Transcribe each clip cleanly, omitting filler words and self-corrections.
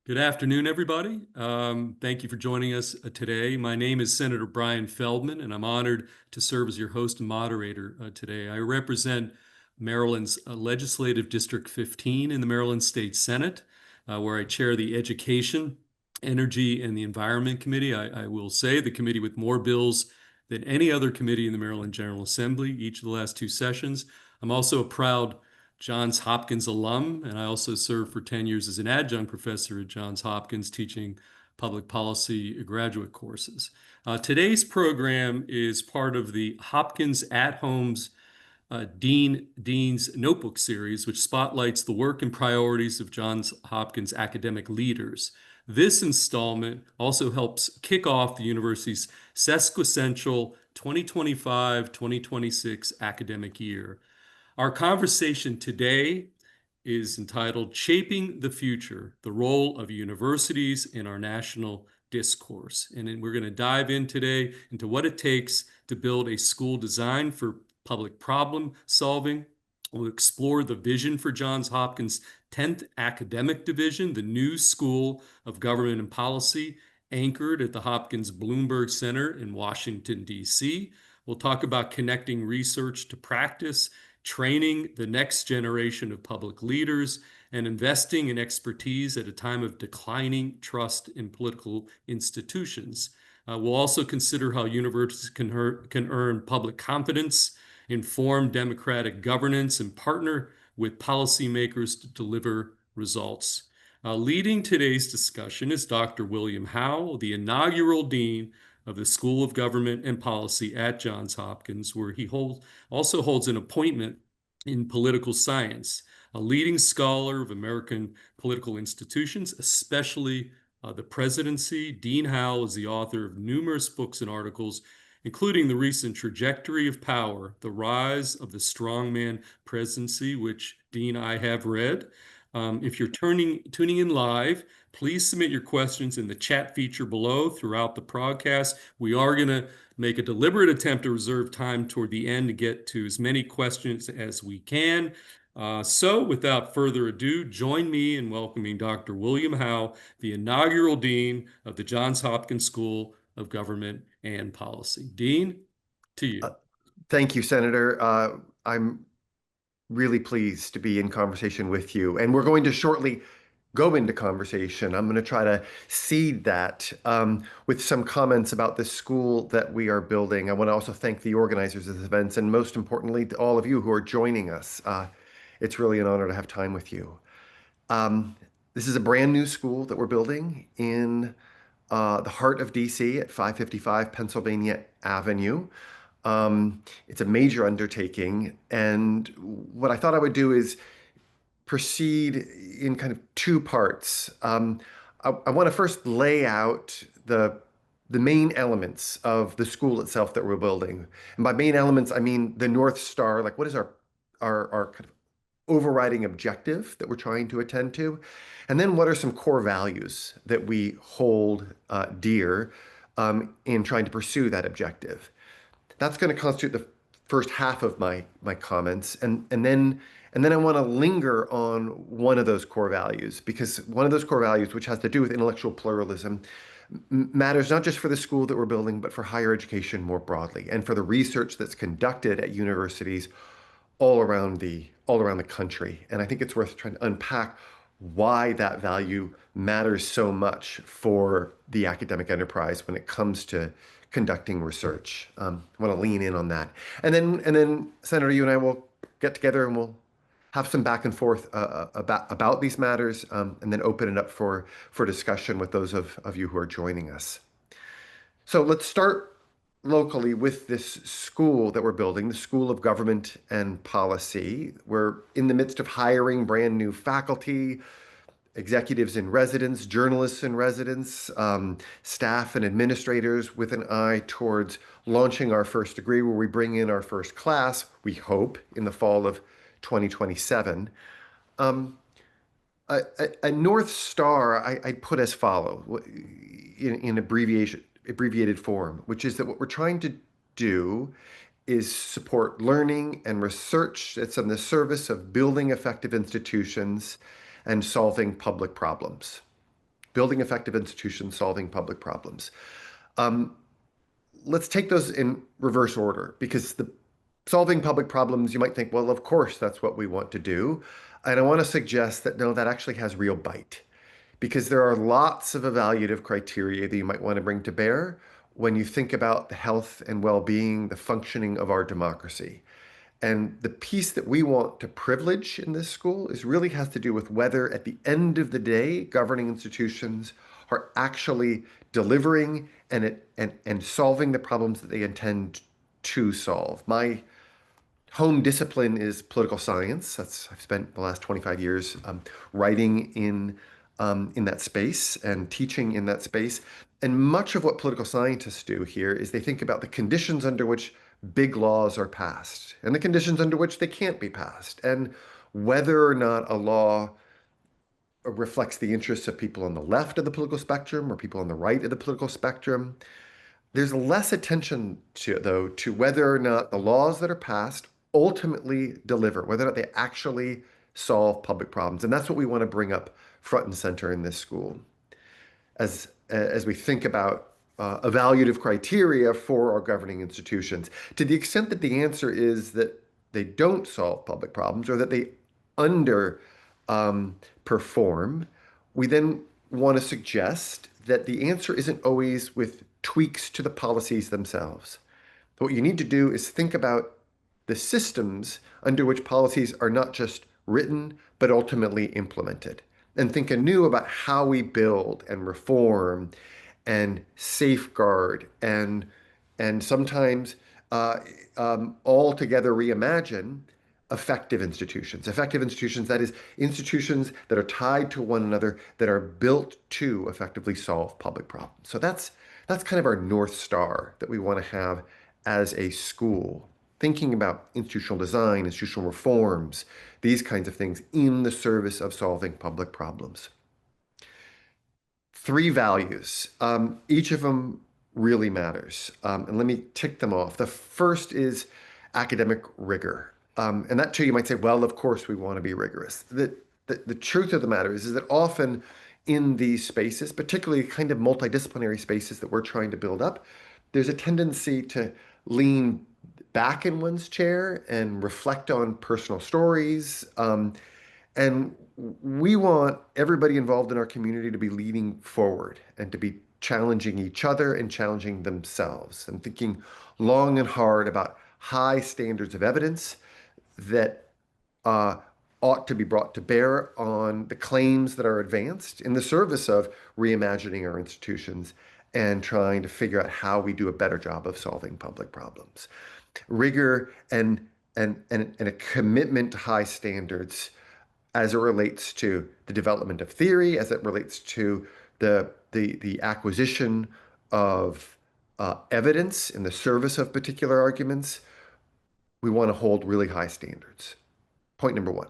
Good afternoon, everybody. Thank you for joining us today. My name is Senator Brian Feldman, and I'm honored to serve as your host and moderator today. I represent Maryland's Legislative District 15 in the Maryland State Senate, where I chair the Education, Energy, and the Environment Committee. I will say the committee with more bills than any other committee in the Maryland General Assembly each of the last two sessions. I'm also a proud Johns Hopkins alum, and I also served for 10 years as an adjunct professor at Johns Hopkins teaching public policy graduate courses. Today's program is part of the Hopkins at Home's Dean's Notebook series, which spotlights the work and priorities of Johns Hopkins academic leaders. This installment also helps kick off the university's sesquicentennial 2025-2026 academic year. Our conversation today is entitled Shaping the Future, the Role of Universities in Our National Discourse. And then we're going to dive in today into what it takes to build a school designed for public problem solving. We'll explore the vision for Johns Hopkins' 10th Academic Division, the new School of Government and Policy, anchored at the Hopkins Bloomberg Center in Washington, D.C. We'll talk about connecting research to practice, training the next generation of public leaders, and investing in expertise at a time of declining trust in political institutions. We'll also consider how universities can earn public confidence, inform democratic governance, and partner with policymakers to deliver results. Leading today's discussion is Dr. William Howell, the inaugural dean of the School of Government and Policy at Johns Hopkins, where he also holds an appointment in political science, a leading scholar of American political institutions, especially the presidency. Dean Howell is the author of numerous books and articles, including the recent Trajectory of Power, The Rise of the Strongman Presidency, which, Dean, I have read. If you're tuning in live, please submit your questions in the chat feature below throughout the podcast. We are going to make a deliberate attempt to reserve time toward the end to get to as many questions as we can. So without further ado, join me in welcoming Dr. William Howell, the inaugural dean of the Johns Hopkins School of Government and Policy. Dean, to you. Thank you, Senator. I'm really pleased to be in conversation with you. And we're going to shortly go into conversation. I'm going to try to seed that with some comments about the school that we are building. I want to also thank the organizers of this event, and most importantly, to all of you who are joining us. It's really an honor to have time with you. This is a brand new school that we're building in the heart of DC at 555 Pennsylvania Avenue. It's a major undertaking, and what I thought I would do is proceed in kind of two parts. I want to first lay out the main elements of the school itself that we're building. And by main elements, I mean the North Star, like what is our kind of overriding objective that we're trying to attend to? And then what are some core values that we hold dear in trying to pursue that objective? That's going to constitute the first half of my comments, and then I want to linger on one of those core values, because one of those core values, which has to do with intellectual pluralism, matters not just for the school that we're building, but for higher education more broadly, and for the research that's conducted at universities all around the country. And I think it's worth trying to unpack why that value matters so much for the academic enterprise when it comes to conducting research. I want to lean in on that. And then Senator, you and I will get together and we'll have some back and forth about these matters, and then open it up for discussion with those of you who are joining us. So let's start locally with this school that we're building, the School of Government and Policy. We're in the midst of hiring brand new faculty, executives in residence, journalists in residence, staff and administrators, with an eye towards launching our first degree, where we bring in our first class, we hope, in the fall of 2027. A North Star I put as follow in abbreviated form, which is that what we're trying to do is support learning and research that's in the service of building effective institutions and solving public problems. building effective institutions, solving public problems. Um, let's take those in reverse order because the solving public problems, you might think, well, of course, that's what we want to do. And I want to suggest that no, that actually has real bite because there are lots of evaluative criteria that you might want to bring to bear when you think about the health and well-being, the functioning of our democracy. And the piece that we want to privilege in this school is really has to do with whether at the end of the day, governing institutions are actually delivering and solving the problems that they intend to solve. My home discipline is political science. I've spent the last 25 years writing in that space and teaching in that space. And much of what political scientists do here is they think about the conditions under which big laws are passed and the conditions under which they can't be passed, and whether or not a law reflects the interests of people on the left of the political spectrum or people on the right of the political spectrum. There's less attention though, to whether or not the laws that are passed ultimately deliver, whether or not they actually solve public problems. And that's what we want to bring up front and center in this school. As we think about evaluative criteria for our governing institutions, to the extent that the answer is that they don't solve public problems or that they under perform, we then want to suggest that the answer isn't always with tweaks to the policies themselves. What you need to do is think about the systems under which policies are not just written, but ultimately implemented, and think anew about how we build and reform and safeguard and sometimes altogether reimagine effective institutions, that is, institutions that are tied to one another, that are built to effectively solve public problems. So that's kind of our North Star that we want to have as a school, thinking about institutional design, institutional reforms, these kinds of things in the service of solving public problems. 3 values. Each of them really matters. And let me tick them off. The first is academic rigor. And that too, you might say, well, of course we want to be rigorous. The truth of the matter is that often in these spaces, particularly kind of multidisciplinary spaces that we're trying to build up, there's a tendency to lean back in one's chair and reflect on personal stories. And we want everybody involved in our community to be leading forward and to be challenging each other and challenging themselves and thinking long and hard about high standards of evidence that ought to be brought to bear on the claims that are advanced in the service of reimagining our institutions and trying to figure out how we do a better job of solving public problems. Rigor and a commitment to high standards as it relates to the development of theory, as it relates to the acquisition of evidence in the service of particular arguments. We want to hold really high standards. Point number 1.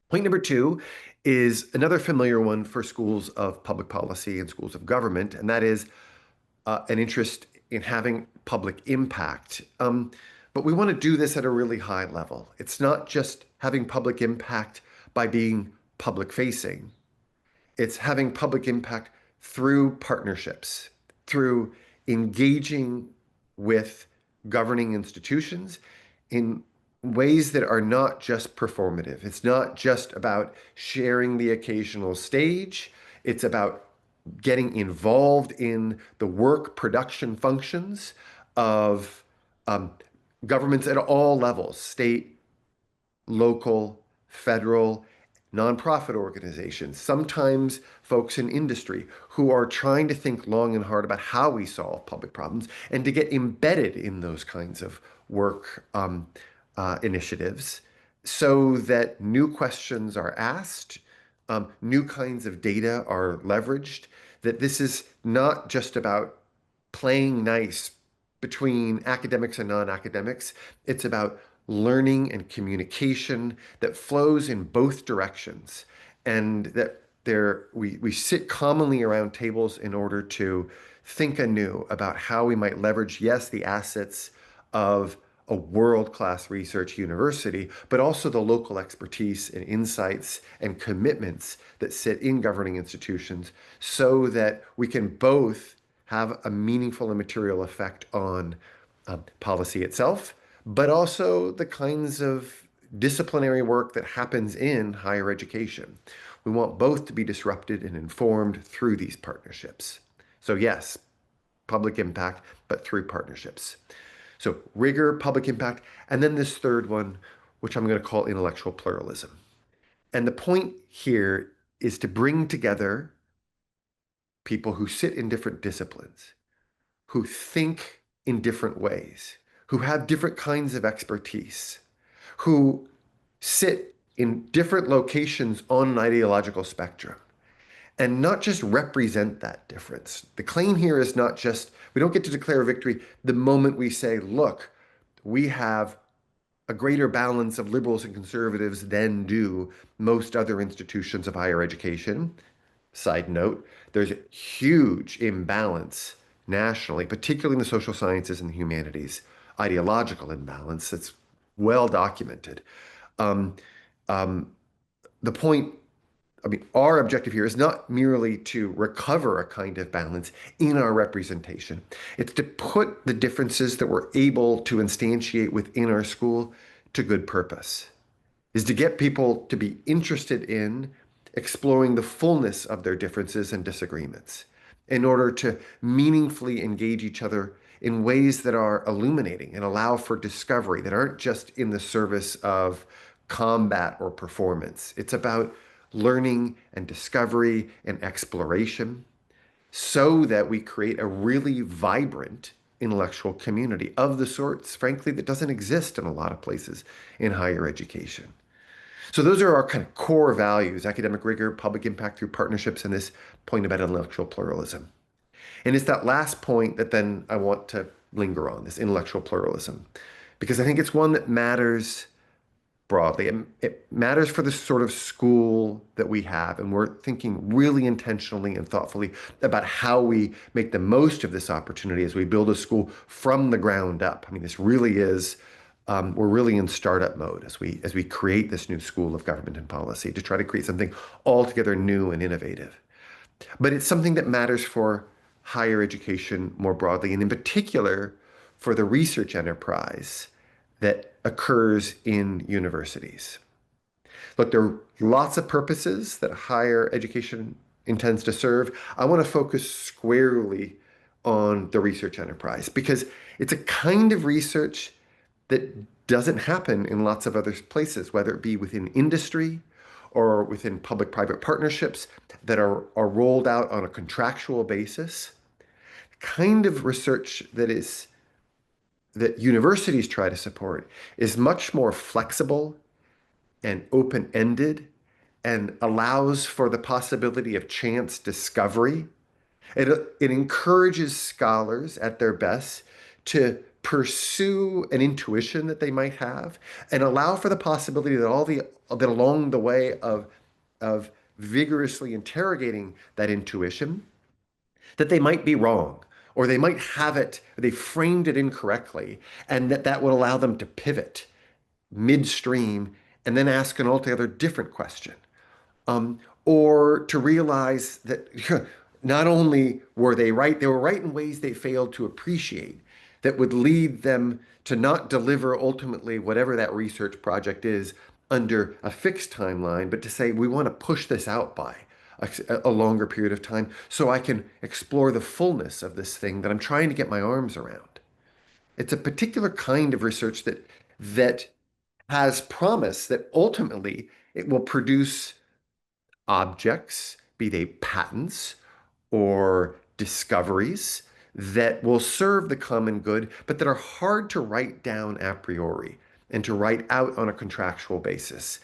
Point number 2 is another familiar one for schools of public policy and schools of government, and that is an interest in having public impact. But we want to do this at a really high level. It's not just having public impact by being public facing. It's having public impact through partnerships, through engaging with governing institutions in ways that are not just performative. It's not just about sharing the occasional stage. It's about getting involved in the work production functions of governments at all levels, state, local, federal, nonprofit organizations, sometimes folks in industry who are trying to think long and hard about how we solve public problems and to get embedded in those kinds of work initiatives so that new questions are asked, new kinds of data are leveraged, that this is not just about playing nice between academics and non-academics. It's about learning and communication that flows in both directions, and that we sit commonly around tables in order to think anew about how we might leverage, yes, the assets of a world-class research university, but also the local expertise and insights and commitments that sit in governing institutions so that we can both have a meaningful and material effect on policy itself, but also the kinds of disciplinary work that happens in higher education. We want both to be disrupted and informed through these partnerships. So yes, public impact, but through partnerships. So rigor, public impact, and then this third one, which I'm going to call intellectual pluralism. And the point here is to bring together people who sit in different disciplines, who think in different ways, who have different kinds of expertise, who sit in different locations on an ideological spectrum, and not just represent that difference. The claim here is not just, we don't get to declare victory the moment we say, look, we have a greater balance of liberals and conservatives than do most other institutions of higher education. Side note, there's a huge imbalance nationally, particularly in the social sciences and the humanities, ideological imbalance that's well documented. Um, um, the point, I mean, our objective here is not merely to recover a kind of balance in our representation. It's to put the differences that we're able to instantiate within our school to good purpose, is to get people to be interested in exploring the fullness of their differences and disagreements in order to meaningfully engage each other in ways that are illuminating and allow for discovery, that aren't just in the service of combat or performance. It's about learning and discovery and exploration so that we create a really vibrant intellectual community of the sorts, frankly, that doesn't exist in a lot of places in higher education. So those are our kind of core values: academic rigor, public impact through partnerships, and this point about intellectual pluralism. And it's that last point that then I want to linger on, this intellectual pluralism, because I think it's one that matters broadly. It matters for the sort of school that we have, and we're thinking really intentionally and thoughtfully about how we make the most of this opportunity as we build a school from the ground up. I mean, this really is, we're really in startup mode as we create this new school of government and policy to try to create something altogether new and innovative. But it's something that matters for higher education more broadly, and in particular for the research enterprise that occurs in universities. Look, there are lots of purposes that higher education intends to serve. I want to focus squarely on the research enterprise because it's a kind of research that doesn't happen in lots of other places, whether it be within industry or within public-private partnerships that are rolled out on a contractual basis. Kind of research that universities try to support is much more flexible and open-ended and allows for the possibility of chance discovery. It encourages scholars at their best to pursue an intuition that they might have and allow for the possibility that along the way of vigorously interrogating that intuition, that they might be wrong, or they might have it, they framed it incorrectly, and that would allow them to pivot midstream and then ask an altogether different question. Or to realize that not only were they were right in ways they failed to appreciate that would lead them to not deliver ultimately whatever that research project is under a fixed timeline, but to say, we want to push this out by a longer period of time so I can explore the fullness of this thing that I'm trying to get my arms around. It's a particular kind of research that has promise that ultimately it will produce objects, be they patents or discoveries, that will serve the common good, but that are hard to write down a priori and to write out on a contractual basis.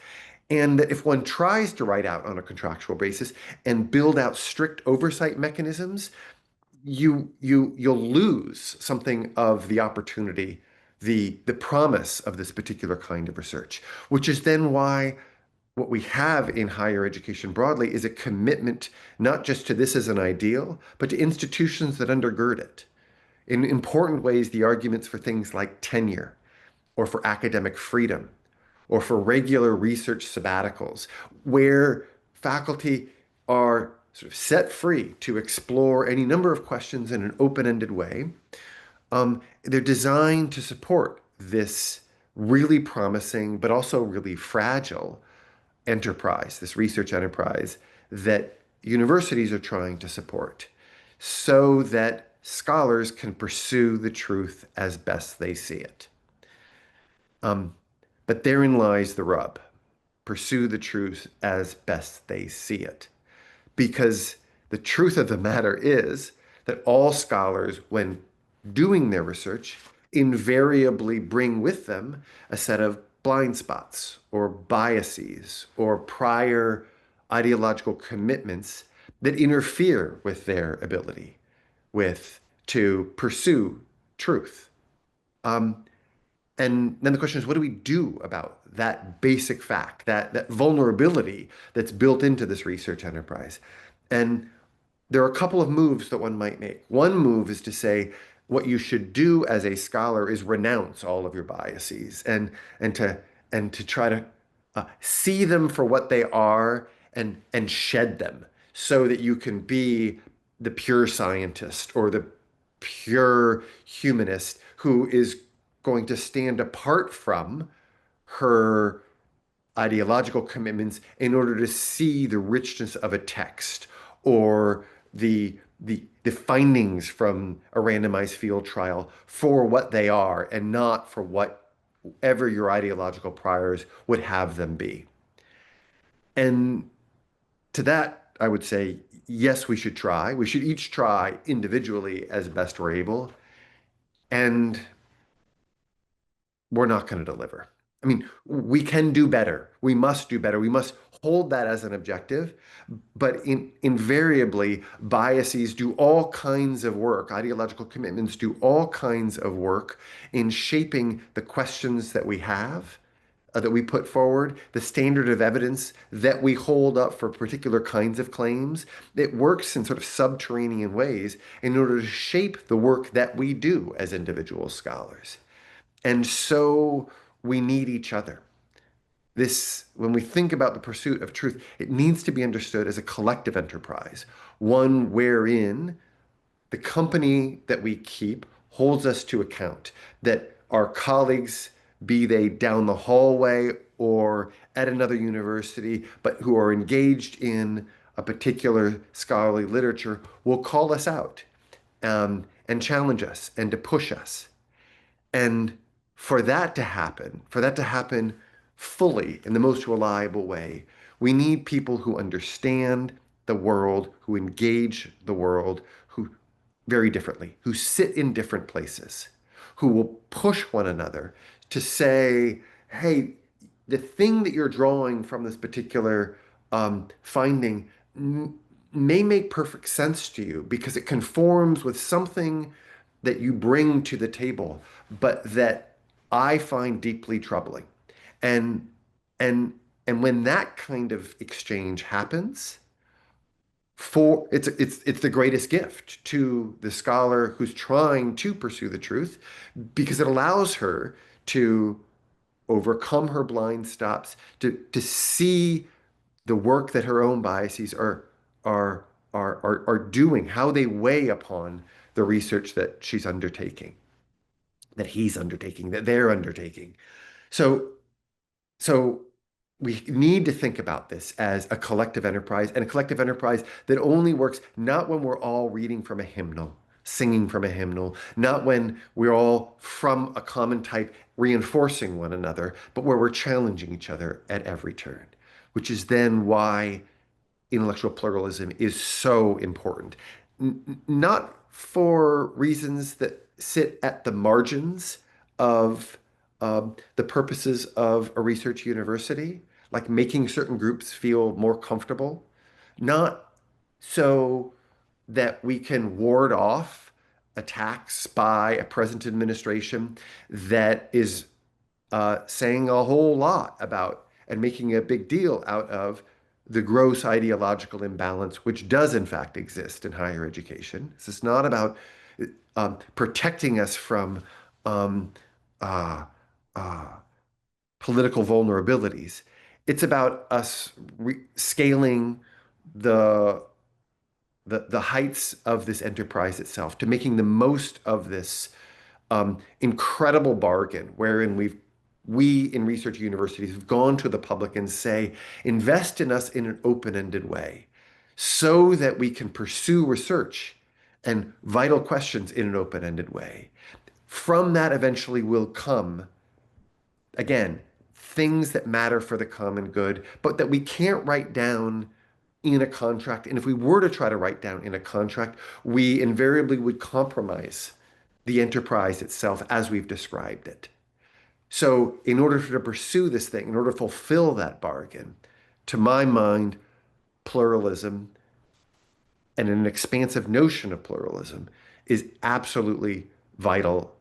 And that if one tries to write out on a contractual basis and build out strict oversight mechanisms, you'll lose something of the opportunity, the promise of this particular kind of research, which is then why what we have in higher education broadly is a commitment not just to this as an ideal, but to institutions that undergird it. In important ways, the arguments for things like tenure or for academic freedom or for regular research sabbaticals, where faculty are sort of set free to explore any number of questions in an open-ended way. They're designed to support this really promising, but also really fragile enterprise, this research enterprise that universities are trying to support so that scholars can pursue the truth as best they see it. But therein lies the rub. Pursue the truth as best they see it. Because the truth of the matter is that all scholars, when doing their research, invariably bring with them a set of blind spots or biases or prior ideological commitments that interfere with their ability to pursue truth. And then the question is, what do we do about that basic fact, that vulnerability that's built into this research enterprise? And there are a couple of moves that one might make. One move is to say, what you should do as a scholar is renounce all of your biases and to try to see them for what they are and shed them so that you can be the pure scientist or the pure humanist who is going to stand apart from her ideological commitments in order to see the richness of a text or the findings from a randomized field trial for what they are and not for whatever your ideological priors would have them be. And to that, I would say, yes, we should try. We should each try individually as best we're able. And we're not going to deliver. I mean, we can do better. We must do better. We must hold that as an objective. But invariably, biases do all kinds of work. Ideological commitments do all kinds of work in shaping the questions that we have, that we put forward, the standard of evidence that we hold up for particular kinds of claims. It works in sort of subterranean ways in order to shape the work that we do as individual scholars. And so we need each other. When we think about the pursuit of truth, it needs to be understood as a collective enterprise, one wherein the company that we keep holds us to account, that our colleagues, be they down the hallway or at another university, but who are engaged in a particular scholarly literature, will call us out and challenge us and to push us. And for that to happen fully in the most reliable way, we need people who understand the world, who engage the world, who very differently, who sit in different places, who will push one another to say, hey, the thing that you're drawing from this particular finding may make perfect sense to you because it conforms with something that you bring to the table, but that I find deeply troubling. And and and when that kind of exchange happens, it's the greatest gift to the scholar who's trying to pursue the truth because it allows her to overcome her blind spots, to see the work that her own biases are are doing, how they weigh upon the research that she's undertaking, that he's undertaking, that they're undertaking. So, so we need to think about this as a collective enterprise and a collective enterprise that only works not when we're all reading from a hymnal, singing from a hymnal, not when we're all from a common type reinforcing one another, but where we're challenging each other at every turn, which is then why intellectual pluralism is so important. Not for reasons that sit at the margins of the purposes of a research university, like making certain groups feel more comfortable, not so that we can ward off attacks by a present administration that is saying a whole lot about and making a big deal out of the gross ideological imbalance, which does in fact exist in higher education. This is not about protecting us from um, uh, uh, political vulnerabilities. It's about us scaling the, the heights of this enterprise itself, to making the most of this incredible bargain wherein we in research universities have gone to the public and say, invest in us in an open-ended way so that we can pursue research and vital questions in an open-ended way. From that eventually will come, again, things that matter for the common good, but that we can't write down in a contract. And if we were to try to write down in a contract, we invariably would compromise the enterprise itself as we've described it. So, in order to pursue this thing, in order to fulfill that bargain, to my mind, pluralism and an expansive notion of pluralism is absolutely vital.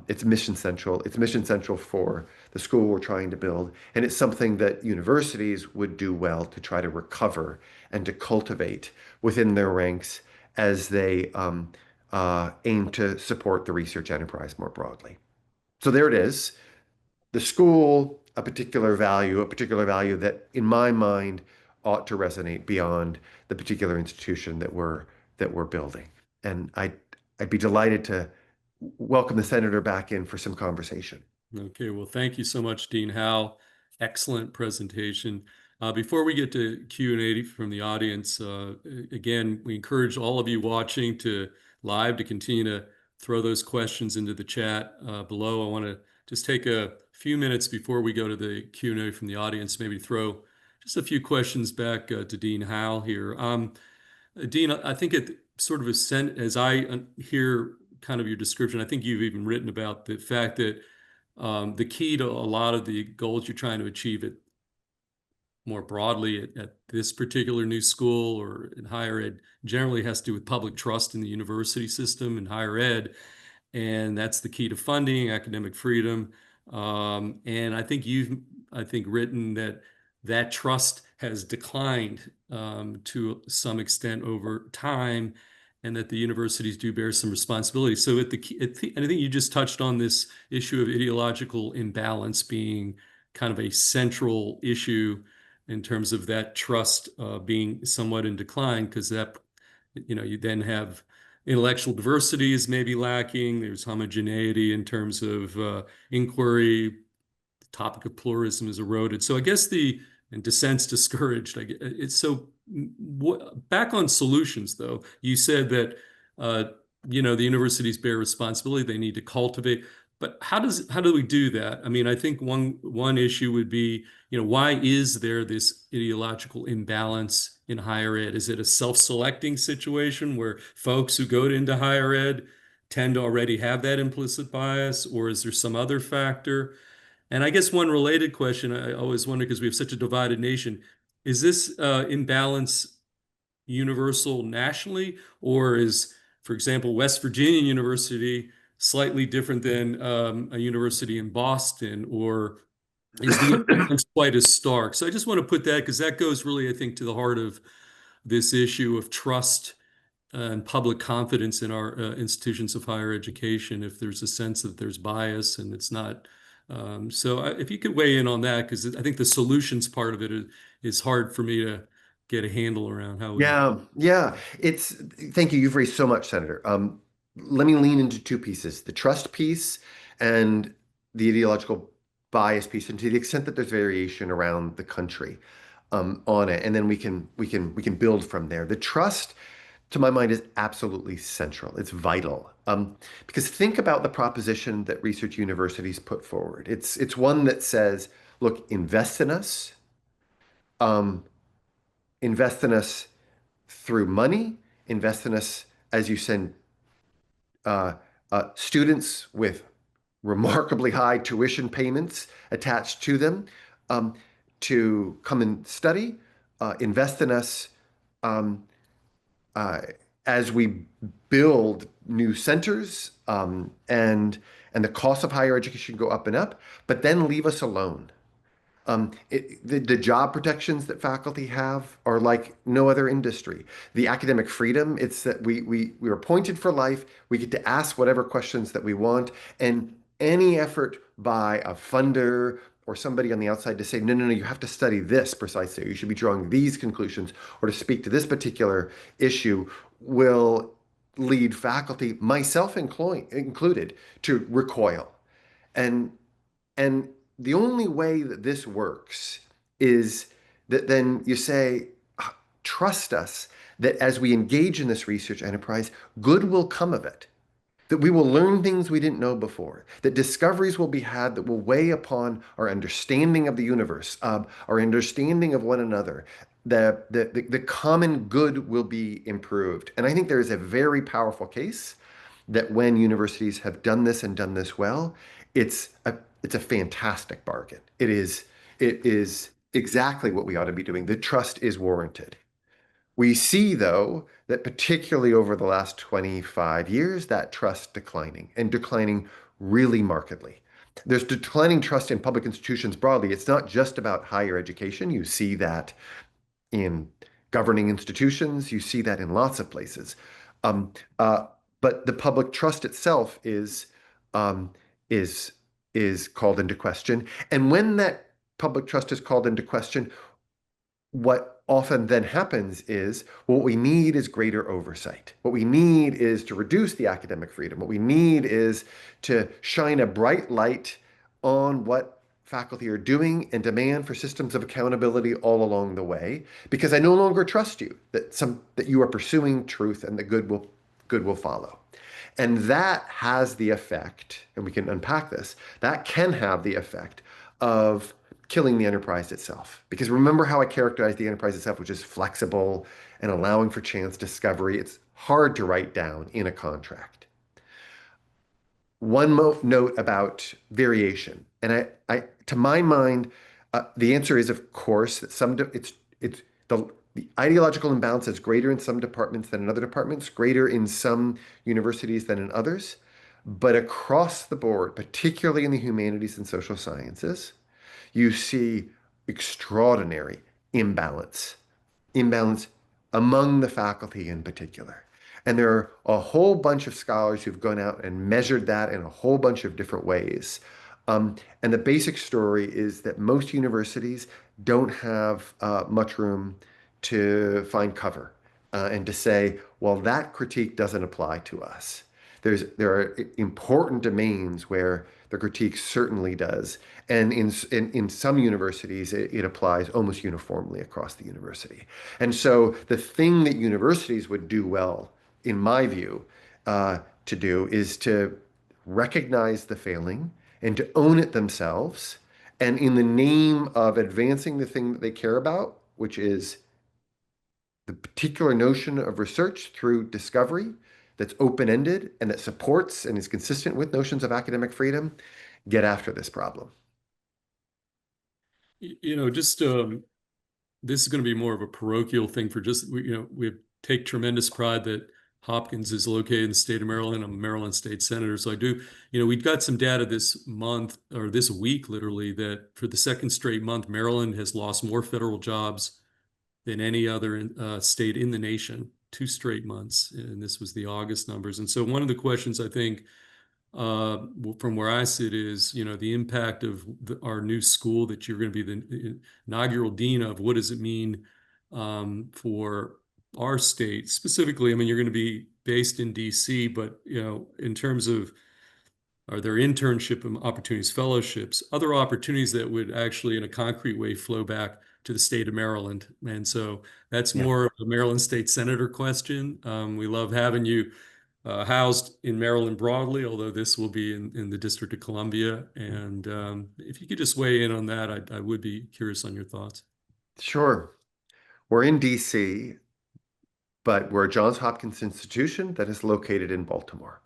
It's mission central. It's mission central for the school we're trying to build. And it's something that universities would do well to try to recover and to cultivate within their ranks as they aim to support the research enterprise more broadly. So there it is. The school, a particular value that, in my mind, ought to resonate beyond the particular institution that we're building. And I'd be delighted to welcome the senator back in for some conversation. Okay, well, thank you so much, Dean Howell. Excellent presentation. Before we get to Q&A from the audience, again, we encourage all of you watching to live to continue to throw those questions into the chat below. I want to just take a few minutes before we go to the Q&A from the audience, maybe throw just a few questions back to Dean Howell here. Dean, I think it sort of as I hear kind of your description, I think you've even written about the fact that the key to a lot of the goals you're trying to achieve more broadly at this particular new school or in higher ed generally has to do with public trust in the university system and higher ed. And that's the key to funding, academic freedom. And I think written that trust has declined to some extent over time, and that the universities do bear some responsibility. So and I think you just touched on this issue of ideological imbalance being kind of a central issue in terms of that trust being somewhat in decline, because that, you then have intellectual diversity is maybe lacking. There's homogeneity in terms of inquiry. The topic of pluralism is eroded. So I guess and dissent's discouraged. It's so back on solutions, though. You said that the universities bear responsibility. They need to cultivate. But how do we do that? I mean, I think one issue would be, why is there this ideological imbalance in higher ed? Is it a self-selecting situation where folks who go into higher ed tend to already have that implicit bias, or is there some other factor? And I guess one related question I always wonder, because we have such a divided nation, is this imbalance universal nationally, or is, for example, West Virginia University slightly different than a university in Boston, or is the imbalance quite as stark? So I just want to put that, because that goes really, I think, to the heart of this issue of trust and public confidence in our institutions of higher education, if there's a sense that there's bias and it's not. So if you could weigh in on that, because I think the solutions part of it is hard for me to get a handle around how we. Yeah. Thank you. You've raised so much, Senator. Let me lean into two pieces: the trust piece and the ideological bias piece, and to the extent that there's variation around the country on it, and then we can build from there. The trust, to my mind, is absolutely central. It's vital. Because think about the proposition that research universities put forward. It's one that says, look, um, invest in us through money, invest in us as you send students with remarkably high tuition payments attached to them to come and study, invest in us um, uh, as we build new centers, and the cost of higher education go up and up, but then leave us alone. The job protections that faculty have are like no other industry. The academic freedom, it's that we are appointed for life. We get to ask whatever questions that we want, and any effort by a funder or somebody on the outside to say, no, no, no, you have to study this precisely, you should be drawing these conclusions, or to speak to this particular issue will lead faculty, myself included, to recoil. And and the only way that this works is that then you say, trust us that as we engage in this research enterprise, good will come of it. That we will learn things we didn't know before, that discoveries will be had that will weigh upon our understanding of the universe, our understanding of one another. The common good will be improved. And I think there is a very powerful case that when universities have done this and done this well, it's a it's a fantastic bargain. It is exactly what we ought to be doing. The trust is warranted. We see, though, that particularly over the last 25 years, that trust declining and declining really markedly. There's declining trust in public institutions broadly. It's not just about higher education. You see that in governing institutions. You see that in lots of places. Um, uh, but the public trust itself um, is is called into question. And when that public trust is called into question, what often then happens is what we need is greater oversight. What we need is to reduce the academic freedom. What we need is to shine a bright light on what faculty are doing and demand for systems of accountability all along the way, because I no longer trust you that you are pursuing truth and that good will follow. And that has the effect, and we can unpack this, that can have the effect of killing the enterprise itself. Because remember how I characterized the enterprise itself, which is flexible and allowing for chance discovery. It's hard to write down in a contract. One note about variation, and to my mind, the answer is, of course, that it's the ideological imbalance is greater in some departments than in other departments, greater in some universities than in others. But across the board, particularly in the humanities and social sciences, you see extraordinary imbalance among the faculty in particular. And there are a whole bunch of scholars who've gone out and measured that in a whole bunch of different ways. And the basic story is that most universities don't have much room to find cover and to say, well, that critique doesn't apply to us. There are important domains where the critique certainly does. And in some universities, it applies almost uniformly across the university. And so the thing that universities would do well, in my view, to do is to recognize the failing and to own it themselves. And in the name of advancing the thing that they care about, which is the particular notion of research through discovery that's open-ended and that supports and is consistent with notions of academic freedom, get after this problem. Just this is going to be more of a parochial thing for just, we take tremendous pride that Hopkins is located in the state of Maryland. I'm a Maryland state senator. So I do, we've got some data this month or this week, literally, that for the second straight month, Maryland has lost more federal jobs than any other state in the nation, 2 straight months. And this was the August numbers. And so one of the questions I think from where I sit is, the impact of our new school that you're going to be the inaugural dean of. What does it mean for our state specifically? I mean, you're going to be based in DC, but in terms of, are there internship opportunities, fellowships, other opportunities that would actually in a concrete way flow back to the state of Maryland? And so that's Yeah. more of a Maryland state senator question. We love having you housed in Maryland broadly, although this will be in the District of Columbia. And if you could just weigh in on that, I would be curious on your thoughts. Sure. We're in DC, but we're a Johns Hopkins institution that is located in Baltimore.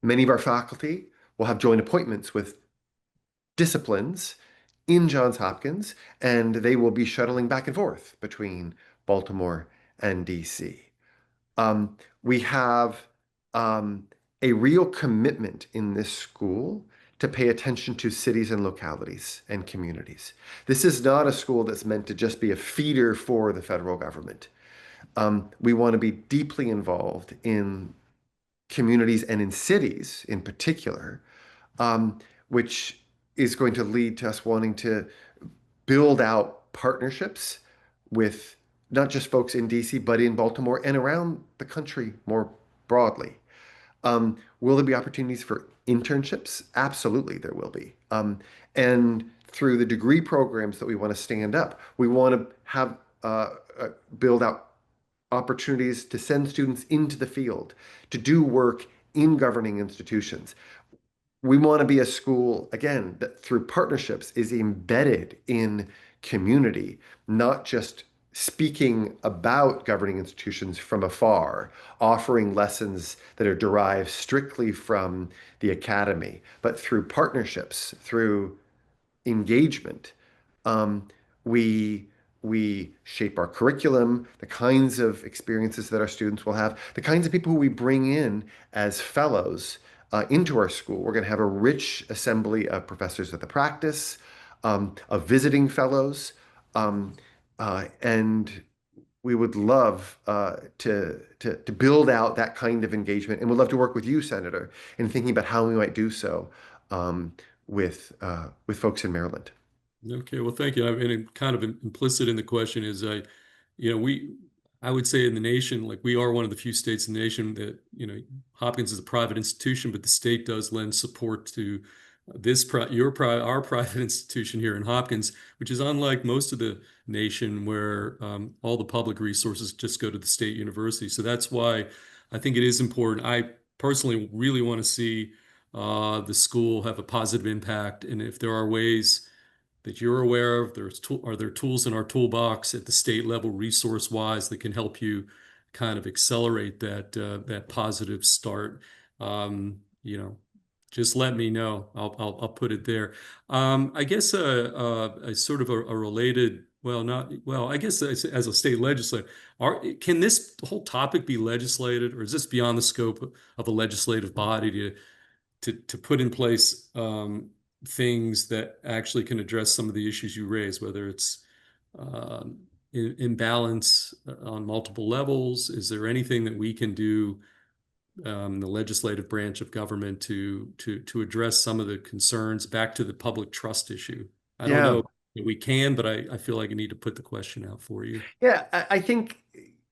Many of our faculty will have joint appointments with disciplines in Johns Hopkins, and they will be shuttling back and forth between Baltimore and DC. We have a real commitment in this school to pay attention to cities and localities and communities. This is not a school that's meant to just be a feeder for the federal government. We want to be deeply involved in communities and in cities in particular, which is going to lead to us wanting to build out partnerships with not just folks in DC, but in Baltimore and around the country more broadly. Will there be opportunities for internships? Absolutely, there will be. And through the degree programs that we want to stand up, we want to have build out opportunities to send students into the field to do work in governing institutions. We want to be a school, again, that through partnerships is embedded in community, not just speaking about governing institutions from afar, offering lessons that are derived strictly from the academy, but through partnerships, through engagement, um, we we shape our curriculum, the kinds of experiences that our students will have, the kinds of people who we bring in as fellows into our school. We're going to have a rich assembly of professors of the practice, of visiting fellows, um, and we would love to build out that kind of engagement, and we'd love to work with you, Senator, in thinking about how we might do so um, with folks in Maryland. Okay, well, thank you. I mean, kind of implicit in the question is, I would say in the nation, like we are one of the few states in the nation that, Hopkins is a private institution, but the state does lend support to our private institution here in Hopkins, which is unlike most of the nation where all the public resources just go to the state university. So that's why I think it is important. I personally really want to see the school have a positive impact, and if there are ways that you're aware of? Are there tools in our toolbox at the state level, resource wise, that can help you kind of accelerate that positive start? You know, just let me know. I'll put it there. I guess a sort of a related. Well, not well. I guess as a state legislator, can this whole topic be legislated, or is this beyond the scope of a legislative body to put in place things that actually can address some of the issues you raise, whether it's imbalance on multiple levels? Is there anything that we can do in the legislative branch of government to address some of the concerns back to the public trust issue? I don't Yeah. know that we can, but I feel like I need to put the question out for you. Yeah, I think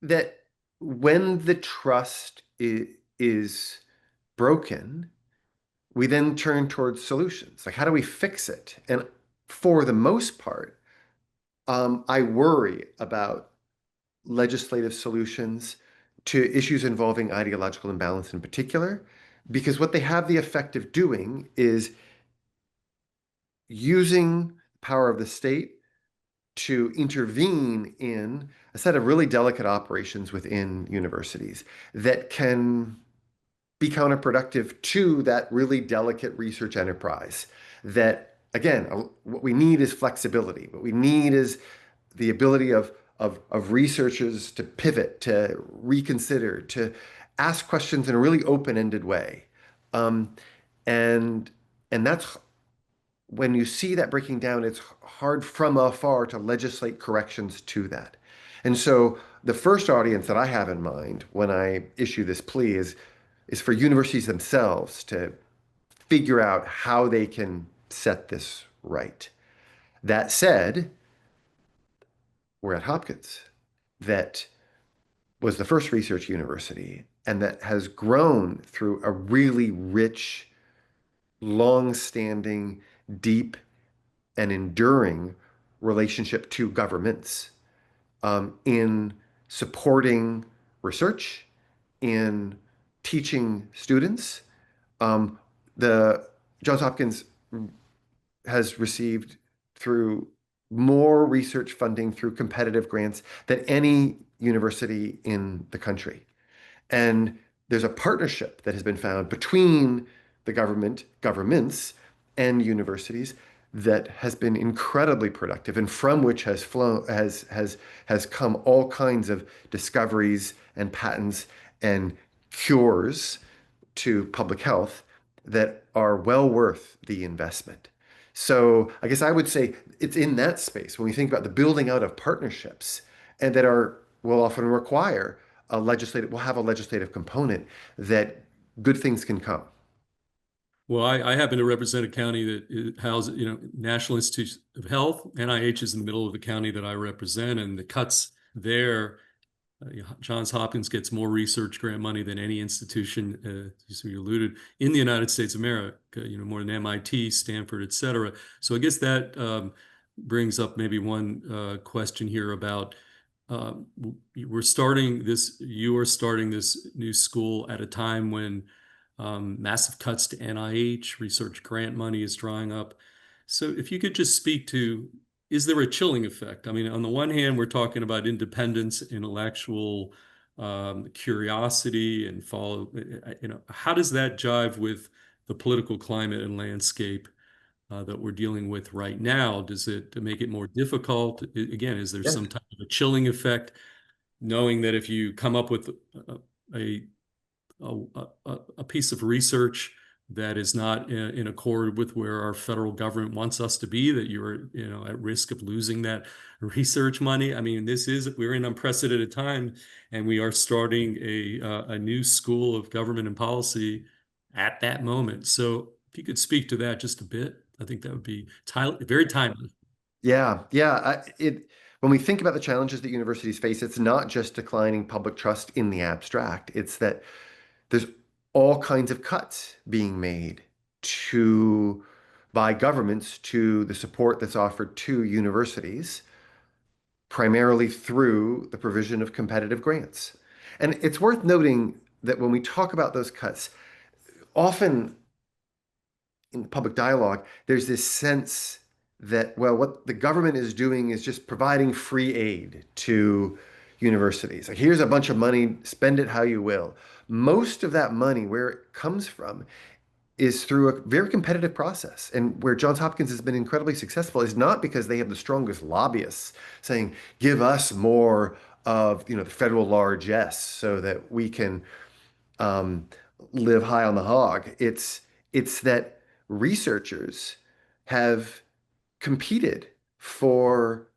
that when the trust is broken, we then turn towards solutions. Like, how do we fix it? And for the most part, I worry about legislative solutions to issues involving ideological imbalance in particular, because what they have the effect of doing is using the power of the state to intervene in a set of really delicate operations within universities that can be counterproductive to that really delicate research enterprise. That, again, what we need is flexibility. What we need is the ability of researchers to pivot, to reconsider, to ask questions in a really open-ended way. Um, and and that's when you see that breaking down, it's hard from afar to legislate corrections to that. And so the first audience that I have in mind when I issue this plea is for universities themselves to figure out how they can set this right. That said, we're at Hopkins, that was the first research university and that has grown through a really rich, long-standing, deep, and enduring relationship to governments in supporting research, in teaching students. The Johns Hopkins has received through more research funding through competitive grants than any university in the country. And there's a partnership that has been found between the governments, and universities that has been incredibly productive and from which has come all kinds of discoveries and patents and cures to public health that are well worth the investment. So I guess I would say it's in that space when we think about the building out of partnerships and that will often require will have a legislative component that good things can come. Well, I happen to represent a county that houses, National Institutes of Health. NIH is in the middle of the county that I represent, and the cuts there, Johns Hopkins gets more research grant money than any institution, as you alluded, in the United States of America, more than MIT, Stanford, et cetera. So I guess that brings up maybe one question here about you are starting this new school at a time when massive cuts to NIH, research grant money is drying up. So if you could just speak to, is there a chilling effect? I mean, on the one hand, we're talking about independence, intellectual curiosity, and how does that jive with the political climate and landscape that we're dealing with right now? Does it make it more difficult? Again, is there Yeah. some type of a chilling effect, knowing that if you come up with a a piece of research that is not in accord with where our federal government wants us to be, that you're, at risk of losing that research money? I mean, we're in unprecedented time, and we are starting a new school of government and policy at that moment. So if you could speak to that just a bit, I think that would be very timely. Yeah, yeah. When we think about the challenges that universities face, it's not just declining public trust in the abstract. It's that there's all kinds of cuts being made to by governments to the support that's offered to universities, primarily through the provision of competitive grants. And it's worth noting that when we talk about those cuts, often in public dialogue, there's this sense that, well, what the government is doing is just providing free aid to universities. Like, here's a bunch of money, spend it how you will. Most of that money, where it comes from, is through a very competitive process. And where Johns Hopkins has been incredibly successful is not because they have the strongest lobbyists saying, give us more of, the federal largesse so that we can um, live high on the hog. It's that researchers have competed for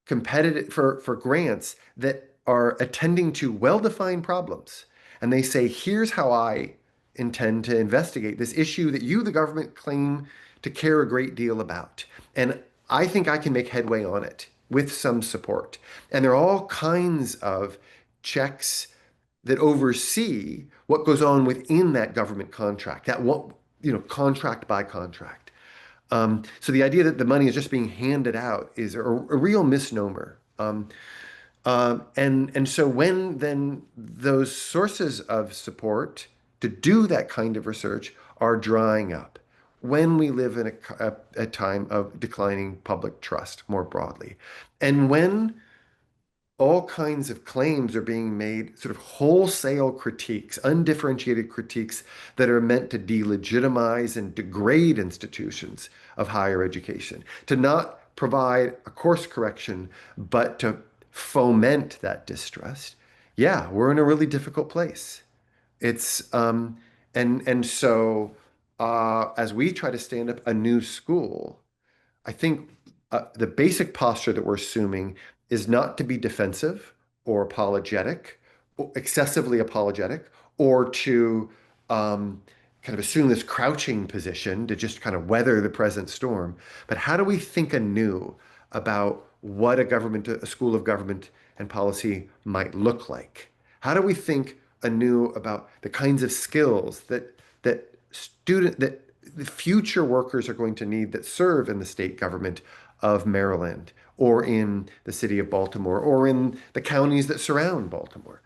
for grants that are attending to well-defined problems. And they say, here's how I intend to investigate this issue that you, the government, claim to care a great deal about. And I think I can make headway on it with some support. And there are all kinds of checks that oversee what goes on within that government contract, that what, contract by contract. So the idea that the money is just being handed out is a real misnomer. And so when then those sources of support to do that kind of research are drying up, when we live in a time of declining public trust more broadly, and when all kinds of claims are being made, sort of wholesale critiques, undifferentiated critiques that are meant to delegitimize and degrade institutions of higher education, to not provide a course correction, but to foment that distrust. Yeah, we're in a really difficult place. It's and so as we try to stand up a new school, I think the basic posture that we're assuming is not to be defensive or apologetic, or excessively apologetic, or to kind of assume this crouching position to just kind of weather the present storm. But how do we think anew about what a school of government and policy might look like? How do we think anew about the kinds of skills that the future workers are going to need that serve in the state government of Maryland or in the city of Baltimore or in the counties that surround Baltimore?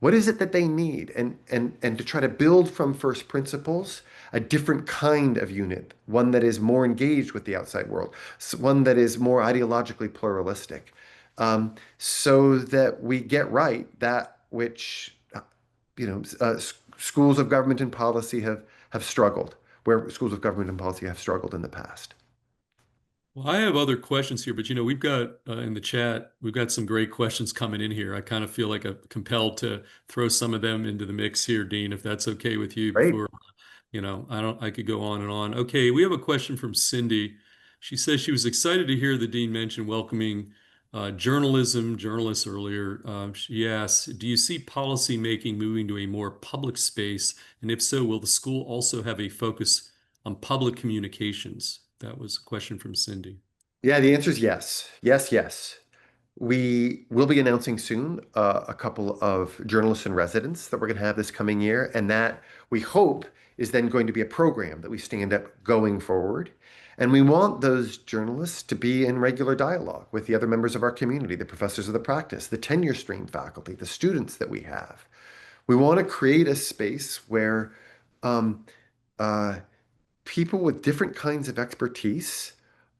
What is it that they need? And to try to build from first principles a different kind of unit, one that is more engaged with the outside world, one that is more ideologically pluralistic, so that we get right that which schools of government and policy have struggled, where schools of government and policy have struggled in the past. Well, I have other questions here, but we've got in the chat, we've got some great questions coming in here. I kind of feel like I'm compelled to throw some of them into the mix here, Dean, if that's okay with you Great. before, I could go on and on. Okay, we have a question from Cindy. She says she was excited to hear the Dean mention welcoming journalists earlier, she asked, do you see policy making moving to a more public space? And if so, will the school also have a focus on public communications? That was a question from Cindy. Yeah, the answer is yes. Yes, yes. We will be announcing soon a couple of journalists in residence that we're going to have this coming year, and that we hope is then going to be a program that we stand up going forward. And we want those journalists to be in regular dialogue with the other members of our community, the professors of the practice, the tenure stream faculty, the students that we have. We want to create a space where um, uh, people with different kinds of expertise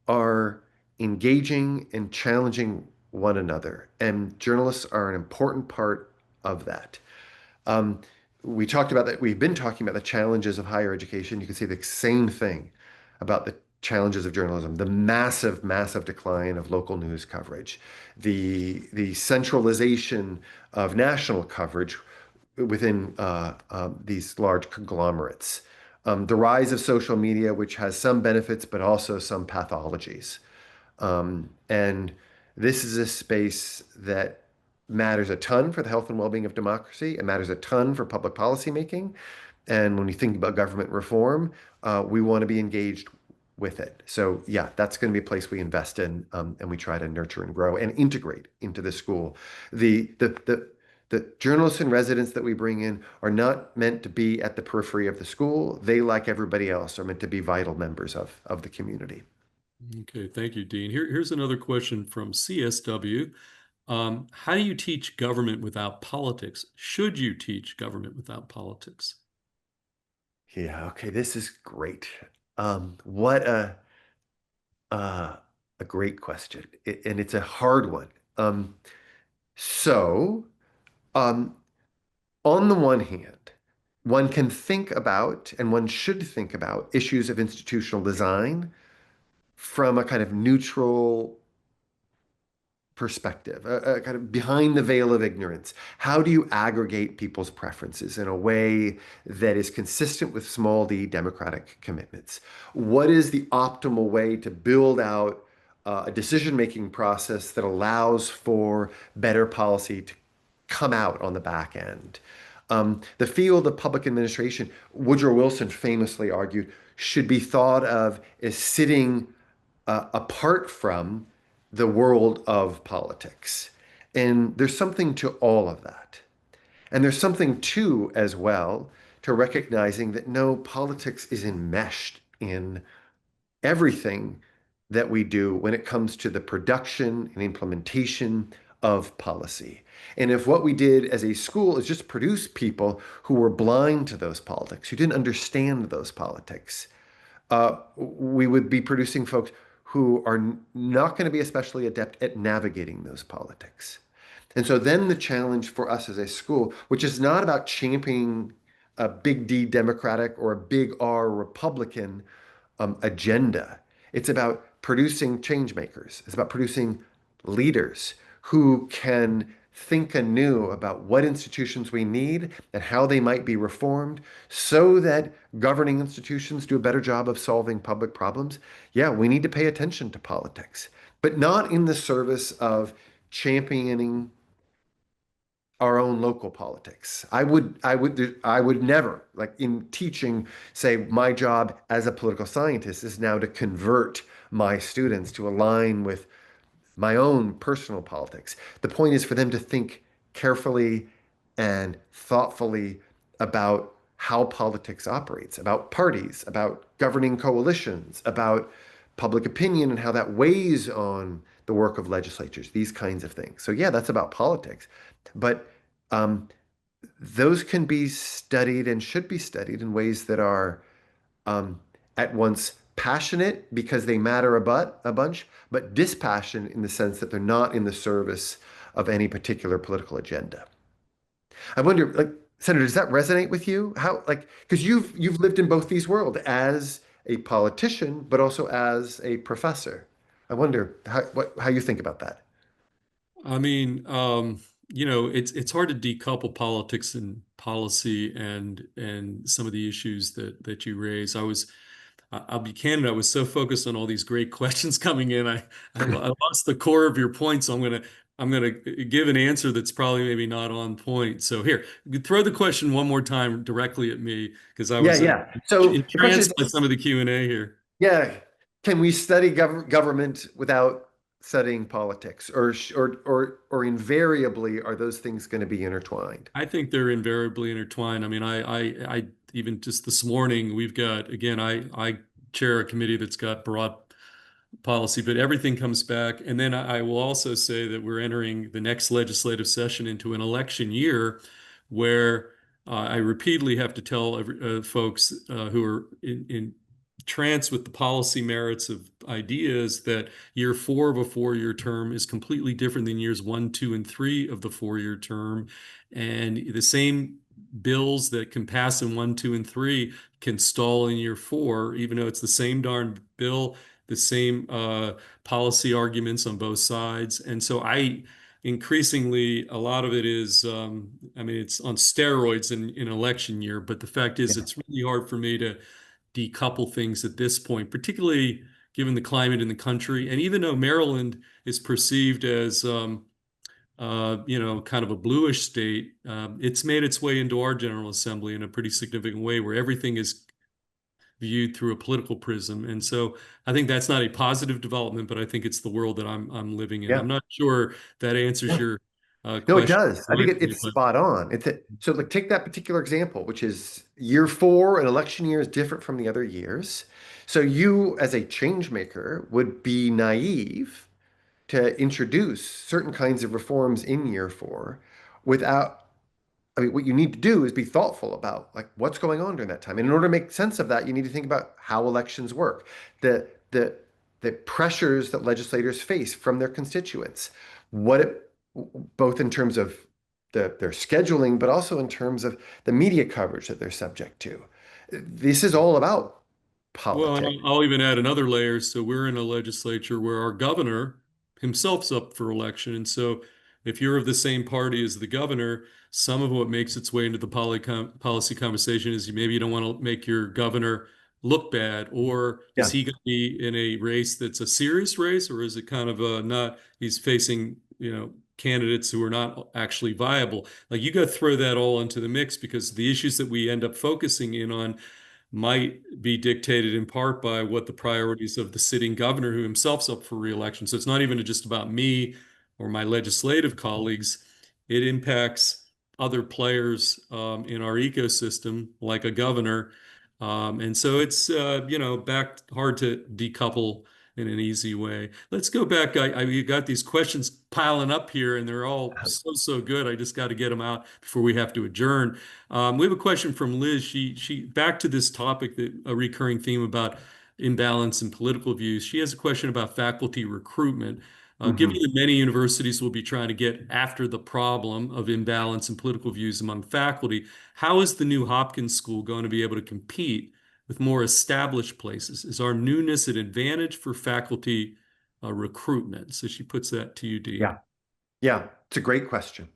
are engaging and challenging one another. And journalists are an important part of that. Um, we talked about that. We've been talking about the challenges of higher education. You can say the same thing about the challenges of journalism, the massive, massive decline of local news coverage, the centralization of national coverage within these large conglomerates, the rise of social media, which has some benefits but also some pathologies. And this is a space that matters a ton for the health and well-being of democracy. It matters a ton for public policy making. And when you think about government reform, we want to be engaged with it. So yeah, that's going to be a place we invest in, and we try to nurture and grow and integrate into the school. The journalists and residents that we bring in are not meant to be at the periphery of the school. They, like everybody else, are meant to be vital members of the community. Okay, thank you, Dean. Here's another question from CSW. How do you teach government without politics? Should you teach government without politics? Yeah, okay, this is great. What uh, a great question, and it's a hard one. So, um, on the one hand, one can think about, and one should think about, issues of institutional design from a kind of neutral perspective, a kind of behind the veil of ignorance. How do you aggregate people's preferences in a way that is consistent with small d democratic commitments? What is the optimal way to build out a decision-making process that allows for better policy to come out on the back end? The field of public administration, Woodrow Wilson famously argued, should be thought of as sitting apart from the world of politics. And there's something to all of that. And there's something too, as well, to recognizing that no, politics is enmeshed in everything that we do when it comes to the production and implementation of policy. And if what we did as a school is just produce people who were blind to those politics, who didn't understand those politics, we would be producing folks who are not going to be especially adept at navigating those politics. And so then the challenge for us as a school, which is not about championing a big D Democratic or a big R Republican agenda. It's about producing change makers. It's about producing leaders who can think anew about what institutions we need and how they might be reformed so that governing institutions do a better job of solving public problems. Yeah, we need to pay attention to politics, but not in the service of championing our own local politics. I would never, like in teaching, say my job as a political scientist is now to convert my students to align with my own personal politics. The point is for them to think carefully and thoughtfully about how politics operates, about parties, about governing coalitions, about public opinion and how that weighs on the work of legislatures, these kinds of things. So, yeah, that's about politics. But um, those can be studied and should be studied in ways that are um, at once passionate because they matter a bunch, but dispassionate in the sense that they're not in the service of any particular political agenda. I wonder, like, Senator, does that resonate with you? How, like, because you've lived in both these worlds as a politician, but also as a professor. I wonder how you think about that. I mean, it's hard to decouple politics and policy and some of the issues that you raise. I'll be candid. I was so focused on all these great questions coming in. I lost the core of your point. So I'm gonna give an answer that's probably maybe not on point. So here, throw the question one more time directly at me because I Yeah, was yeah. So the question entranced by is, some of the Q&A here. yeah, can we study government without studying politics, or invariably are those things going to be intertwined? I think they're invariably intertwined. I mean, I even just this morning we've got again. I chair a committee that's got broad policy, but everything comes back. And then I will also say that we're entering the next legislative session into an election year where I repeatedly have to tell folks who are in trance with the policy merits of ideas that year four of a four-year term is completely different than years one, two, and three of the four-year term. And the same bills that can pass in one, two, and three can stall in year four, even though it's the same darn bill, the same policy arguments on both sides. And so increasingly, a lot of it is, I mean, it's on steroids in election year, but the fact is, Yeah. it's really hard for me to decouple things at this point, particularly given the climate in the country. And even though Maryland is perceived as, kind of a bluish state, it's made its way into our General Assembly in a pretty significant way where everything is viewed through a political prism. And so I think that's not a positive development, but I think it's the world that I'm living in. Yeah. I'm not sure that answers Yeah. your No, it question does. I think directly, it's but spot on. So like take that particular example, which is year four, an election year is different from the other years. So you, as a change maker, would be naive to introduce certain kinds of reforms in year four without, I mean, what you need to do is be thoughtful about like what's going on during that time. And in order to make sense of that, you need to think about how elections work, the the the pressures that legislators face from their constituents, what it, both in terms of their scheduling, but also in terms of the media coverage that they're subject to. This is all about well, and politics. I'll even add another layer. So we're in a legislature where our governor himself's up for election. And so if you're of the same party as the governor, some of what makes its way into the policy conversation is maybe you don't want to make your governor look bad, or is Yeah. he going to be in a race that's a serious race, or is it kind of a not, he's facing, candidates who are not actually viable. Like you got to throw that all into the mix because the issues that we end up focusing in on might be dictated in part by what the priorities of the sitting governor who himself's up for reelection. So it's not even just about me or my legislative colleagues. It impacts other players in our ecosystem, like a governor. And so it's, back hard to decouple in an easy way. Let's go back. You got these questions piling up here, and they're all so good. I just got to get them out before we have to adjourn. We have a question from Liz. She back to this topic, that a recurring theme about imbalance in political views. She has a question about faculty recruitment. Given Mhm. that many universities will be trying to get after the problem of imbalance in political views among faculty, how is the new Hopkins School going to be able to compete with more established places? Is our newness an advantage for faculty recruitment? So she puts that to you, Dean. Yeah. Yeah. It's a great question.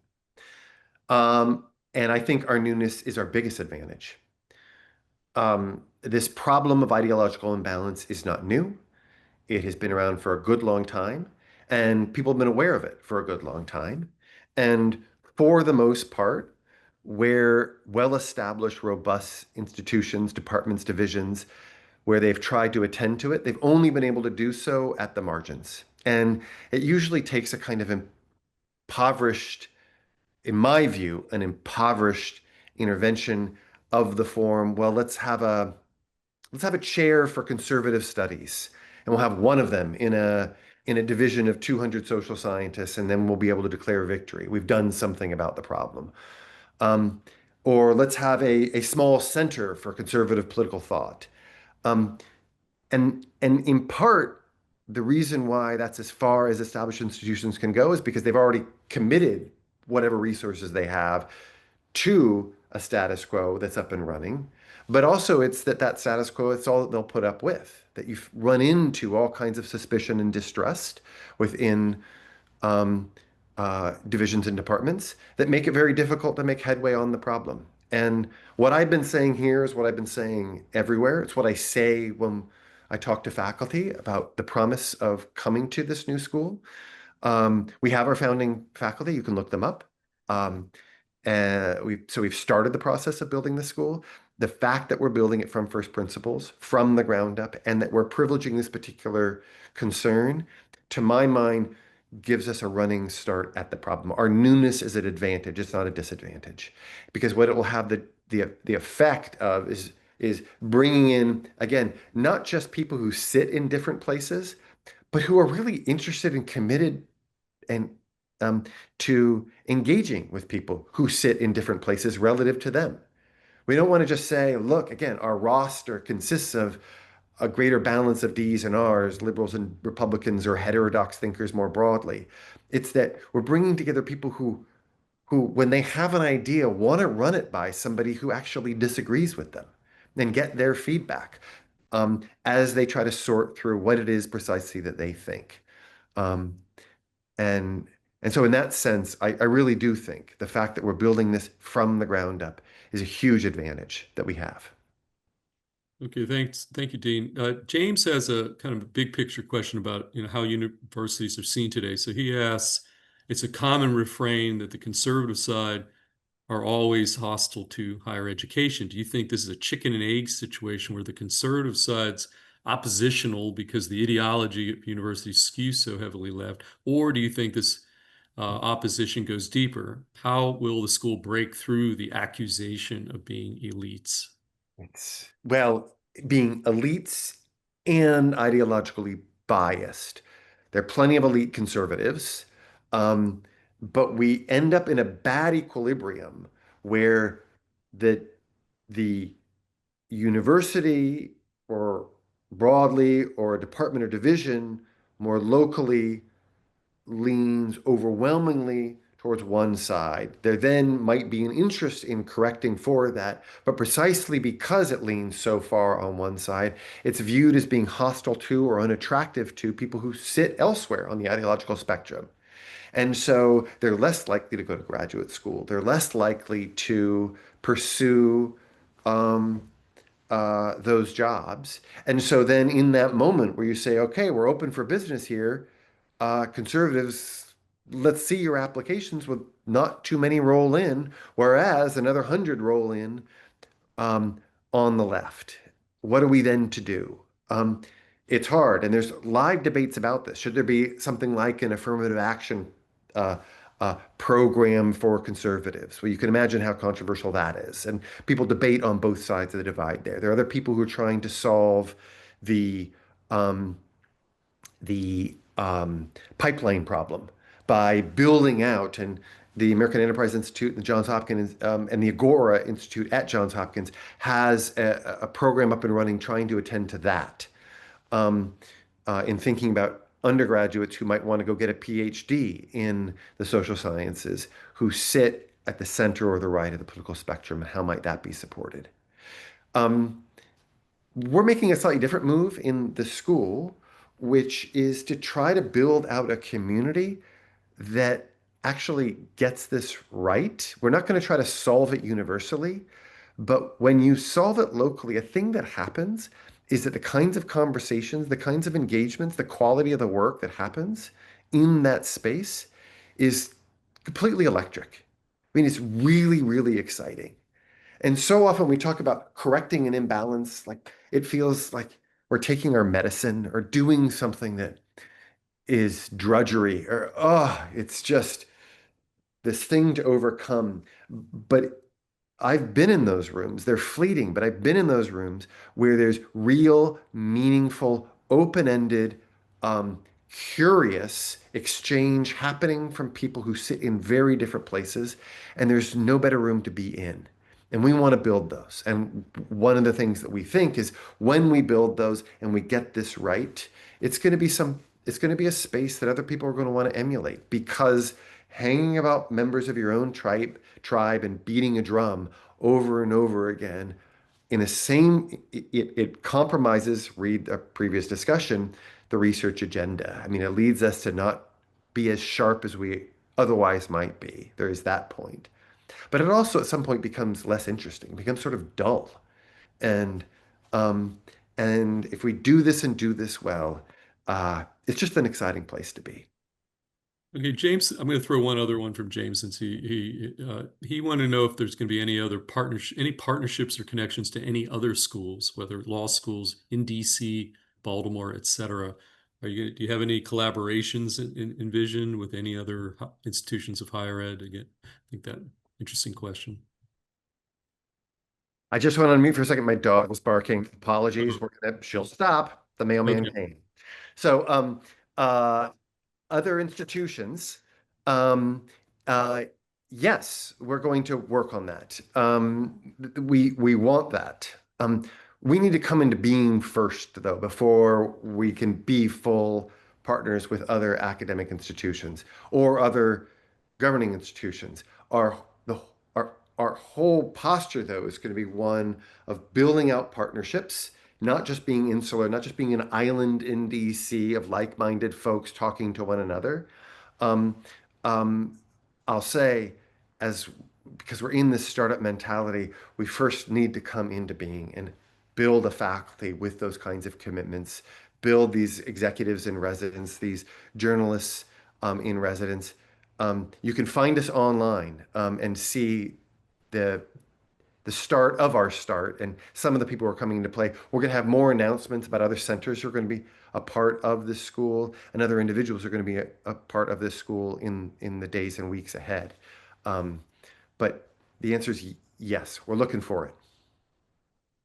And I think our newness is our biggest advantage. This problem of ideological imbalance is not new. It has been around for a good long time, and people have been aware of it for a good long time. And for the most part, where well-established, robust institutions, departments, divisions, where they've tried to attend to it, they've only been able to do so at the margins. And it usually takes a kind of impoverished, in my view, an impoverished intervention of the form, well, let's have a chair for conservative studies, and we'll have one of them in a division of 200 social scientists, and then we'll be able to declare victory. We've done something about the problem. Um, or let's have a small center for conservative political thought. Um, and in part, the reason why that's as far as established institutions can go is because they've already committed whatever resources they have to a status quo that's up and running. But also, it's that status quo, it's all that they'll put up with, that you run into all kinds of suspicion and distrust within um, divisions and departments that make it very difficult to make headway on the problem. And what I've been saying here is what I've been saying everywhere. It's what I say when I talk to faculty about the promise of coming to this new school. We have our founding faculty. You can look them up. Um, we've started the process of building the school. The fact that we're building it from first principles, from the ground up, and that we're privileging this particular concern, to my mind, gives us a running start at the problem. Our newness is an advantage; it's not a disadvantage, because what it will have the effect of is bringing in, again, not just people who sit in different places, but who are really interested and committed and um, to engaging with people who sit in different places relative to them. We don't want to just say, look, again, our roster consists of a greater balance of D's and R's, liberals and Republicans, or heterodox thinkers more broadly. It's that we're bringing together people who, when they have an idea, want to run it by somebody who actually disagrees with them and get their feedback as they try to sort through what it is precisely that they think. Um, and and so in that sense, I really do think the fact that we're building this from the ground up is a huge advantage that we have. Okay, thanks. Thank you, Dean. James has a kind of a big picture question about, how universities are seen today. So he asks, it's a common refrain that the conservative side are always hostile to higher education. Do you think this is a chicken and egg situation where the conservative side's oppositional because the ideology of universities skews so heavily left? Or do you think this opposition goes deeper? How will the school break through the accusation of being elites? It's, well, being elites and ideologically biased. There are plenty of elite conservatives, um, but we end up in a bad equilibrium where the the university or broadly or a department or division more locally leans overwhelmingly towards one side. There then might be an interest in correcting for that, but precisely because it leans so far on one side, it's viewed as being hostile to or unattractive to people who sit elsewhere on the ideological spectrum. And so they're less likely to go to graduate school. They're less likely to pursue um, those jobs. And so then in that moment where you say, okay, we're open for business here, conservatives, let's see your applications with not too many roll in, whereas another 100 roll in um, on the left. What are we then to do? It's hard, and there's live debates about this. Should there be something like an affirmative action uh, program for conservatives? Well, you can imagine how controversial that is, and people debate on both sides of the divide there. There are other people who are trying to solve the um, the pipeline problem by building out, and the American Enterprise Institute, the Johns Hopkins, and the Agora Institute at Johns Hopkins has a program up and running trying to attend to that um, in thinking about undergraduates who might want to go get a PhD in the social sciences who sit at the center or the right of the political spectrum, and how might that be supported? Um, we're making a slightly different move in the school, which is to try to build out a community that actually gets this right. We're not going to try to solve it universally, but when you solve it locally, a thing that happens is that the kinds of conversations, the kinds of engagements, the quality of the work that happens in that space is completely electric. I mean, it's really, really exciting. And so often we talk about correcting an imbalance, like it feels like we're taking our medicine or doing something that is drudgery or, oh, it's just this thing to overcome. But I've been in those rooms. They're fleeting, but I've been in those rooms where there's real, meaningful, open-ended, curious exchange happening from people who sit in very different places, and there's no better room to be in. And we want to build those. And one of the things that we think is when we build those and we get this right, it's going to be a space that other people are going to want to emulate because hanging about members of your own tribe and beating a drum over and over again in the same it compromises, read a previous discussion, the research agenda. I mean, it leads us to not be as sharp as we otherwise might be. There is that point. But it also at some point becomes less interesting, becomes sort of dull. And um, and if we do this and do this well, it's just an exciting place to be. Okay, James, I'm going to throw one other one from James since he wanted to know if there's going to be any other any partnerships or connections to any other schools, whether law schools in DC, Baltimore, etc. Do you have any collaborations in vision with any other institutions of higher ed? Again, I think that interesting question. I just went on mute for a second. My dog was barking. Apologies. Oh, She'll stop. The mailman okay. came. So, uh, other institutions, um, uh, yes, we're going to work on that. We want that. We need to come into being first, though, before we can be full partners with other academic institutions or other governing institutions. Our the our whole posture, though, is going to be one of building out partnerships, not just being insular, not just being an island in DC of like-minded folks talking to one another. Um, um, I'll say, as because we're in this startup mentality, we first need to come into being and build a faculty with those kinds of commitments, build these executives in residence, these journalists in residence. You can find us online and see the the start of our start and some of the people who are coming into play. We're going to have more announcements about other centers who are going to be a part of this school and other individuals who are going to be a part of this school in the days and weeks ahead. Um, but the answer is yes, we're looking for it.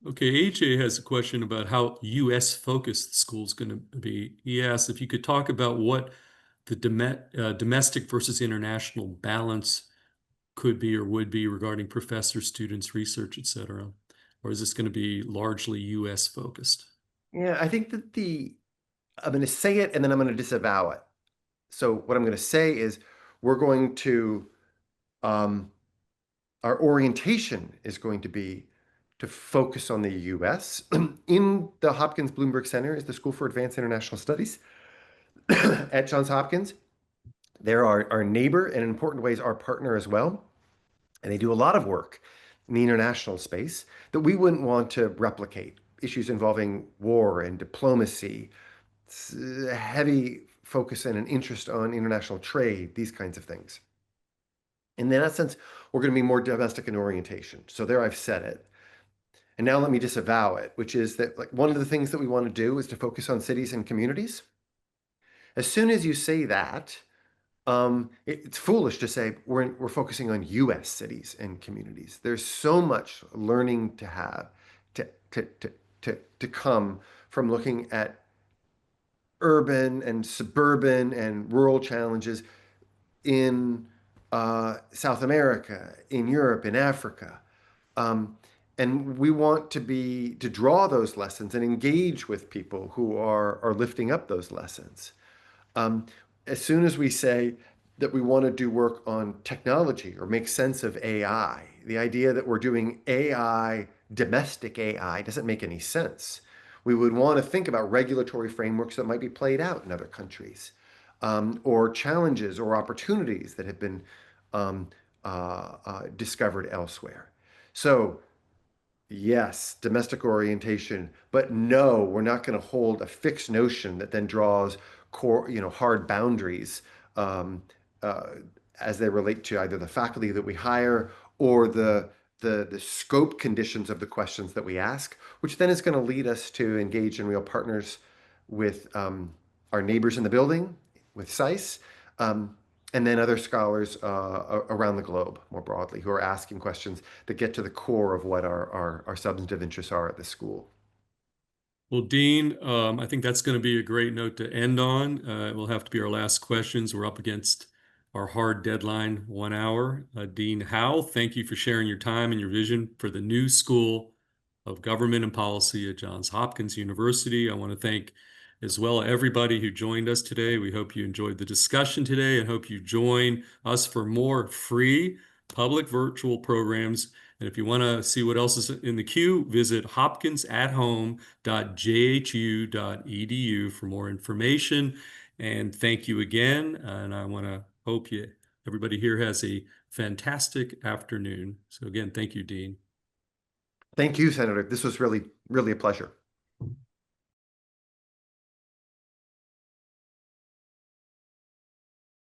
Okay, AJ has a question about how U.S. focused the school is going to be. He asked if you could talk about what the domestic versus international balance could be or would be regarding professors, students, research, et cetera. Or is this going to be largely U.S. focused? Yeah, I think that I'm going to say it and then I'm going to disavow it. So what I'm going to say is we're going to um, our orientation is going to be to focus on the US. In the Hopkins Bloomberg Center is the School for Advanced International Studies at Johns Hopkins. They're our neighbor and in important ways our partner as well. And they do a lot of work in the international space that we wouldn't want to replicate. Issues involving war and diplomacy, heavy focus and an interest on international trade, these kinds of things. In that sense, we're going to be more domestic in orientation. So there I've said it. And now let me disavow it, which is that like one of the things that we want to do is to focus on cities and communities. As soon as you say that, it's foolish to say we're focusing on U.S. cities and communities. There's so much learning to have to to to to come from looking at urban and suburban and rural challenges in South America, in Europe, in Africa. Um, and we want to draw those lessons and engage with people who are lifting up those lessons. Um, as soon as we say that we want to do work on technology or make sense of AI, the idea that we're doing AI, domestic AI, doesn't make any sense. We would want to think about regulatory frameworks that might be played out in other countries, or challenges or opportunities that have been um, discovered elsewhere. So yes, domestic orientation, but no, we're not going to hold a fixed notion that then draws core, hard boundaries um, uh, as they relate to either the faculty that we hire or the scope conditions of the questions that we ask, which then is going to lead us to engage in real partners with our neighbors in the building, with SICE, um, and then other scholars around the globe more broadly who are asking questions that get to the core of what our substantive interests are at the school. Well, Dean, I think that's going to be a great note to end on. It will have to be our last questions. We're up against our hard deadline, 1 hour. Dean Howell, thank you for sharing your time and your vision for the new School of Government and Policy at Johns Hopkins University. I want to thank as well everybody who joined us today. We hope you enjoyed the discussion today and hope you join us for more free public virtual programs. And if you want to see what else is in the queue, visit hopkinsathome.jhu.edu for more information. And thank you again. And I want to hope you everybody here has a fantastic afternoon. So again, thank you, Dean. Thank you, Senator. This was really, really a pleasure.